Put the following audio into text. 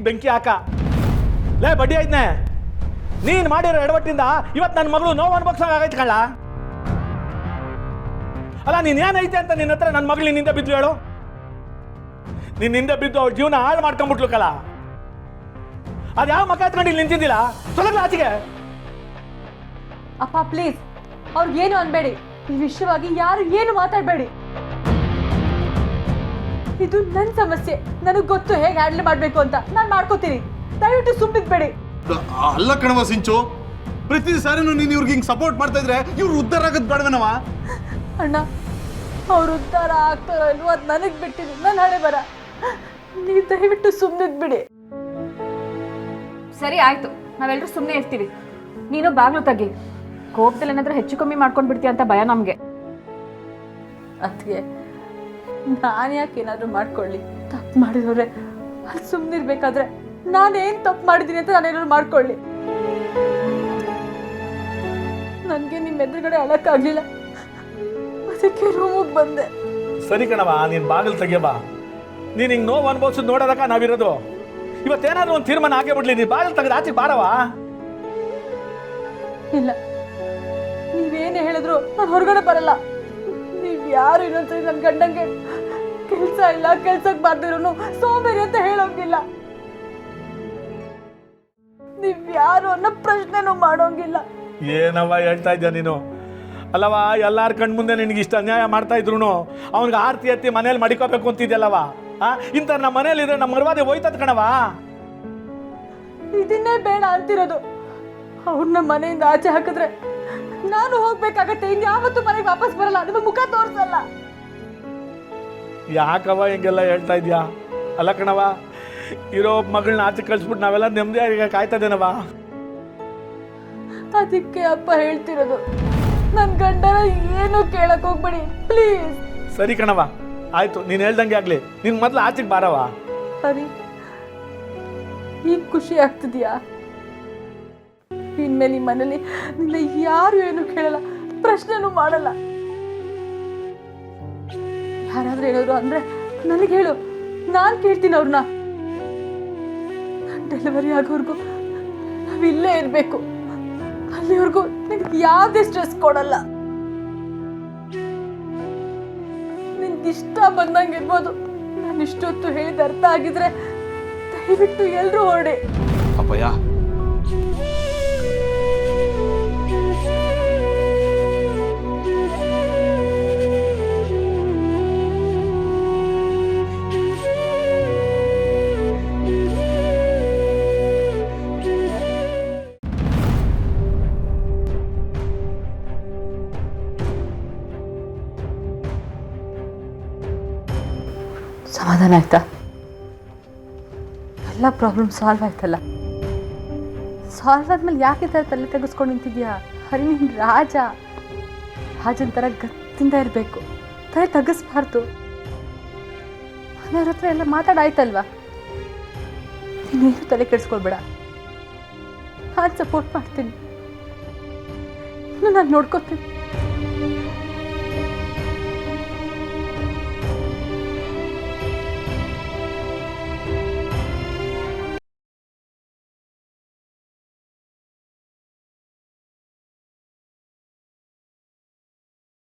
ಬೆಂಕಿ ಹಾಕ ಲೇ ಬಡ್ಡಿ ಐದ್ನೆ ನೀನ್ ಮಾಡಿರೋ ಎಡವಟ್ಟಿಂದ ಇವತ್ತು ನನ್ನ ಮಗಳು ನೋವು ಅನ್ಭವಿಸಂಗ ಆಗೈತೆ ಕಳ್ಳ. ಅಲ್ಲ ನೀನ್ ಏನೈತೆ ಅಂತ ನಿನ್ನ ಹತ್ರ ನನ್ನ ಮಗಳು ನಿನ್ನಿಂದ ಬಿದ್ದು ಹೇಳು. ನಿನ್ನಿಂದ ಬಿದ್ದು ಅವ್ರ ಜೀವನ ಹಾಳು ಮಾಡ್ಕೊಂಡ್ಬಿಟ್ಲು ಕಲ. ಅದು ಯಾವ ಮಕ್ಕ ಹತ್ಕೊಂಡು ಇಲ್ಲಿ ನಿಂತಿದ್ದಿಲ್ಲ ತೊಲಗ್ಲ ಆಚೆಗೆ. ಅಪ್ಪ ಪ್ಲೀಸ್ ಅವ್ರಿಗೇನು ಅನ್ಬೇಡಿ. ಈ ವಿಷಯವಾಗಿ ಯಾರು ಏನು ಮಾತಾಡಬೇಡಿ. ಇದು ನನ್ನ ಸಮಸ್ಯೆ, ನನಗೆ ಗೊತ್ತು ಹೇಗೆ ಹ್ಯಾಂಡಲ್ ಮಾಡಬೇಕು ಅಂತ. ನಾನು ಮಾಡ್ಕೋತೀನಿ, ದಯವಿಟ್ಟು ಸುಮ್ಮನಿದ್ಬೇಡಿ. ಅಲ್ಲ ಕಣವ ಸಿಂಚು, ಪ್ರತಿ ಸಾರಿನೂ ನೀನು ಇವ್ರಿಗೆ ಹಿಂಗೆ ಸಪೋರ್ಟ್ ಮಾಡ್ತಾ ಇದ್ರೆ ಇವ್ರು ಉದ್ಧಾರ ಆಗೋದು ಬೇಡವೇನವ? ಅಣ್ಣ ಅವ್ರು ಉದ್ಧಾರ ಆಗ್ತಾರೋ ಇಲ್ವೋ ಅದು ನನಗೆ ಬಿಟ್ಟಿದ್ದು, ನನ್ನ ಹಣೆ ಬರ. ನೀವು ದಯವಿಟ್ಟು ಸುಮ್ಮನಿದ್ಬಿಡಿ. ಸರಿ ಆಯ್ತು, ನಾವೆಲ್ಲರೂ ಸುಮ್ಮನೆ ಇರ್ತೀವಿ. ನೀನು ಬಾಗ್ಲು ತೆಗಿ. ಕೋಪದಲ್ಲಿ ಏನಾದ್ರೂ ಹೆಚ್ಚು ಕಮ್ಮಿ ಮಾಡ್ಕೊಂಡು ಬಿಡ್ತೀಯ ಅಂತ ಭಯ ನಮಗೆ. ಅದಕ್ಕೆ ನಾನು ಯಾಕೆ ಏನಾದರೂ ಮಾಡ್ಕೊಳ್ಳಿ? ತಪ್ಪು ಮಾಡಿದವ್ರೆ ಅಲ್ಲಿ ಸುಮ್ಮನಿರ್ಬೇಕಾದ್ರೆ ನಾನೇನು ತಪ್ಪು ಮಾಡಿದ್ದೀನಿ ಅಂತ ನಾನೇನಾದ್ರು ಮಾಡ್ಕೊಳ್ಳಿ. ನನಗೆ ನಿಮ್ಮ ಎದುರುಗಡೆ ಅಳಕ್ಕಾಗಲಿಲ್ಲ, ಅದಕ್ಕೆ ರೂಮಿಗೆ ಬಂದೆ. ಸರಿ ಕಣವ, ನೀನು ಬಾಗಿಲು ತೆಗಿಯಬಾ. ನೀನು ಹಿಂಗೆ ನೋವು ಅನ್ಭವಿಸೋದು ನೋಡೋದಕ್ಕ ನಾವಿರೋದು. ಇವತ್ತೇನಾದ್ರೂ ಒಂದು ತೀರ್ಮಾನ ಆಗೇ ಬಿಡ್ಲಿ. ನೀನು ಬಾಗಿಲು ತೆಗೆದು ಆಚೆ ಬಾರವಾ? ಇಲ್ಲ, ನೀವೇನೇ ಹೇಳಿದ್ರು ನಾನು ಹೊರಗಡೆ ಬರಲ್ಲ. ನೀವು ಯಾರು ಇನ್ನೊಂದ್ಸರಿ ನನ್ನ ಗಂಡಂಗೆ ಕೆಲಸ ಇಲ್ಲ, ಕೆಲ್ಸಕ್ಕೆ ಬರ್ದಿರೋನು ಸೋಂಬೇರಿ ಅಂತ ಹೇಳೋಂಗಿಲ್ಲ. ನೀವ್ ಯಾರು ಅನ್ನೋ ಪ್ರಶ್ನೆನೂ ಮಾಡೋಂಗಿಲ್ಲ. ಏನವ್ವ ಹೇಳ್ತಾ ಇದ್ಯಾ ನೀನು? ಅಲ್ಲವ, ಎಲ್ಲಾರ ಕಣ್ ಮುಂದೆ ನಿನಗೆ ಇಷ್ಟ ಅನ್ಯಾಯ ಮಾಡ್ತಾ ಇದ್ರು ಅವ್ನಿಗೆ ಆರ್ತಿ ಎತ್ತಿ ಮನೇಲಿ ಮಡಿಕೋಬೇಕು ಅಂತಿದ್ಯಲ್ಲವ. ಇಂಥ ನಮ್ಮ ಮನೇಲಿ ಇದ್ರೆ ನಮ್ಮ ಮರ್ವಾದೆ ಹೋಯ್ತದ ಕಣವ. ಇದನ್ನೇ ಬೇಡ ಅಂತಿರೋದು. ಅವ್ರನ್ನ ಮನೆಯಿಂದ ಆಚೆ ಹಾಕಿದ್ರೆ ನಾನು ಹೋಗ್ಬೇಕಾಗತ್ತೆ. ಇನ್ಯಾವತ್ತೂ ಮನೆಗೆ ವಾಪಸ್ ಬರಲ್ಲ, ನಿಮ್ಮ ಮುಖ ತೋರ್ಸಲ್ಲ. ಯಾಕವ ಹಿಂಗೆಲ್ಲ ಹೇಳ್ತಾ ಇದ್ಯಾ? ಅಲ್ಲ ಕಣವ, ಇರೋ ಮಗಳನ್ನ ಆಚೆ ಕಳಿಸ್ಬಿಟ್ಟು ನಾವೆಲ್ಲ ನೆಮ್ಮದಿಯಾಗಿ ಕಾಯ್ತದೇನವ. ಅದಕ್ಕೆ ಅಪ್ಪ ಹೇಳ್ತಿರೋದು, ನನ್ನ ಗಂಡನ ಏನು ಕೇಳಕ್ ಹೋಗ್ಬೇಡಿ ಪ್ಲೀಸ್. ಸರಿ ಕಣವ, ಆಯ್ತು, ನೀನು ಹೇಳ್ದಂಗೆ ಆಗ್ಲಿ. ನಿನ್ ಮೊದ್ಲು ಆಚೆಗೆ ಬಾರವ. ಸರಿ, ಈಗ ಖುಷಿ ಆಗ್ತಿದ್ಯಾ? ಇನ್ಮೇಲೆ ಈ ಮನೇಲಿ ನಿನ್ನ ಯಾರು ಏನು ಕೇಳಲ್ಲ, ಪ್ರಶ್ನೆನೂ ಮಾಡಲ್ಲ. ಯಾರಾದ್ರೂ ಏನಾದ್ರು ಅಂದ್ರೆ ನನಗೆ ಹೇಳು, ನಾನು ಕೇಳ್ತೀನಿ ಅವ್ರನ್ನ. ಡೆಲಿವರಿ ಆಗೋರ್ಗು ನಾವಿಲ್ಲೇ ಇರಬೇಕು. ಅಲ್ಲಿವರೆಗೂ ನಿನ್ಗೆ ಯಾವುದೇ ಸ್ಟ್ರೆಸ್ ಕೊಡಲ್ಲ. ನಿನ್ಗೆ ಇಷ್ಟ ಬಂದಂಗೆ ಇರ್ಬೋದು. ನಾನು ಇಷ್ಟೊತ್ತು ಹೇಳಿದ ಅರ್ಥ ಆಗಿದ್ರೆ ದಯವಿಟ್ಟು ಎಲ್ಲರೂ ಹೊರಡಿ. ಅಪ್ಪಯ್ಯ, ಸಮಾಧಾನ ಆಯ್ತಾ? ಎಲ್ಲ ಪ್ರಾಬ್ಲಮ್ ಸಾಲ್ವ್ ಆಯ್ತಲ್ಲ? ಸಾಲ್ವ್ ಆದ್ಮೇಲೆ ಯಾಕೆ ಥರ ತಲೆ ತೆಗೆಸ್ಕೊಂಡು ನಿಂತಿದ್ಯಾ? ಹರಿ, ನೀನು ರಾಜ. ರಾಜನ ಥರ ಗತ್ತಿಂದ ಇರಬೇಕು, ತಲೆ ತೆಗೆಸ್ಬಾರ್ದು. ಮನೆಯವ್ರ ಹತ್ರ ಎಲ್ಲ ಮಾತಾಡಾಯ್ತಲ್ವಾ? ನೀನೇನು ತಲೆ ಕೆಡಿಸ್ಕೊಳ್ಬೇಡ, ನಾನು ಸಪೋರ್ಟ್ ಮಾಡ್ತೀನಿ. ನಾನು ನೋಡ್ಕೋತೀನಿ.